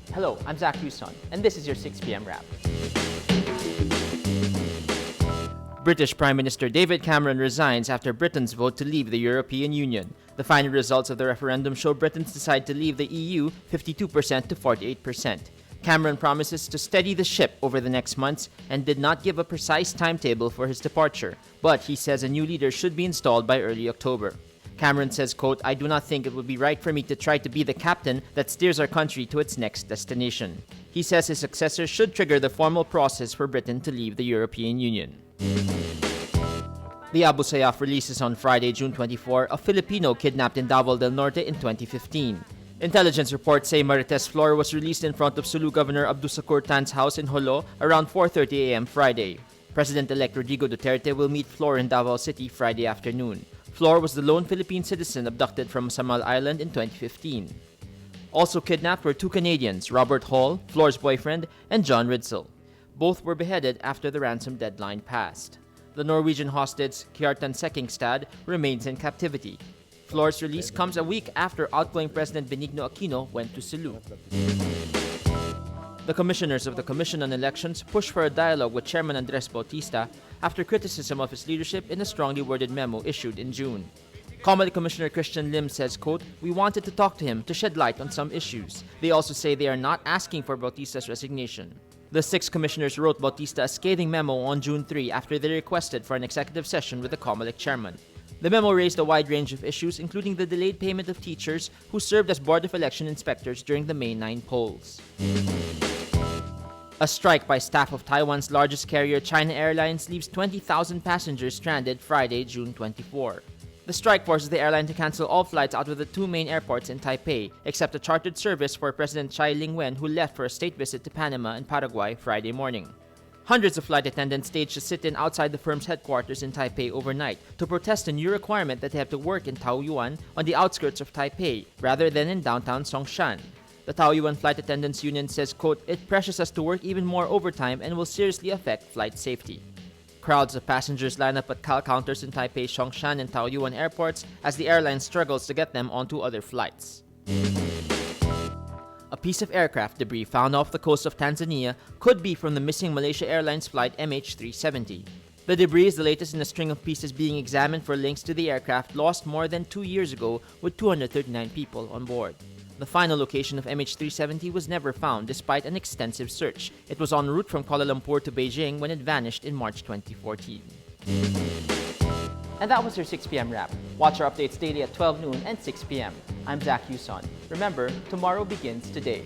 Hello, I'm Zach Huson, and this is your 6 p.m. wrap. British Prime Minister David Cameron resigns after Britons vote to leave the European Union. The final results of the referendum show Britons decide to leave the EU 52% to 48%. Cameron promises to steady the ship over the next months and did not give a precise timetable for his departure, but he says a new leader should be installed by early October. Cameron says, quote, "I do not think it would be right for me to try to be the captain that steers our country to its next destination." He says his successor should trigger the formal process for Britain to leave the European Union. The Abu Sayyaf releases on Friday, June 24, a Filipino kidnapped in Davao del Norte in 2015. Intelligence reports say Marites Flor was released in front of Sulu Governor Abdusakur Tan's house in Jolo around 4:30 a.m. Friday. President-elect Rodrigo Duterte will meet Flor in Davao City Friday afternoon. Flor was the lone Philippine citizen abducted from Samal Island in 2015. Also kidnapped were two Canadians, Robert Hall, Flor's boyfriend, and John Ridsell. Both were beheaded after the ransom deadline passed. The Norwegian hostage, Kjartan Sekkingstad, remains in captivity. Flor's release comes a week after outgoing President Benigno Aquino went to Sulu. The commissioners of the Commission on Elections pushed for a dialogue with Chairman Andres Bautista after criticism of his leadership in a strongly worded memo issued in June. Comelec Commissioner Christian Lim says, quote, "We wanted to talk to him to shed light on some issues." They also say they are not asking for Bautista's resignation. The 6 commissioners wrote Bautista a scathing memo on June 3 after they requested for an executive session with the Comelec chairman. The memo raised a wide range of issues, including the delayed payment of teachers who served as Board of Election inspectors during the May 9 polls. A strike by staff of Taiwan's largest carrier, China Airlines, leaves 20,000 passengers stranded Friday, June 24. The strike forces the airline to cancel all flights out of the 2 main airports in Taipei, except a chartered service for President Tsai Ing-wen, who left for a state visit to Panama and Paraguay Friday morning. Hundreds of flight attendants staged a sit-in outside the firm's headquarters in Taipei overnight to protest a new requirement that they have to work in Taoyuan on the outskirts of Taipei rather than in downtown Songshan. The Taoyuan Flight Attendants Union says, quote, "It pressures us to work even more overtime and will seriously affect flight safety." Crowds of passengers line up at CAL counters in Taipei, Songshan, and Taoyuan airports as the airline struggles to get them onto other flights. A piece of aircraft debris found off the coast of Tanzania could be from the missing Malaysia Airlines flight MH370. The debris is the latest in a string of pieces being examined for links to the aircraft lost more than 2 years ago with 239 people on board. The final location of MH370 was never found despite an extensive search. It was en route from Kuala Lumpur to Beijing when it vanished in March 2014. And that was your 6 p.m. wrap. Watch our updates daily at 12 noon and 6 p.m. I'm Zach Huson. Remember, tomorrow begins today.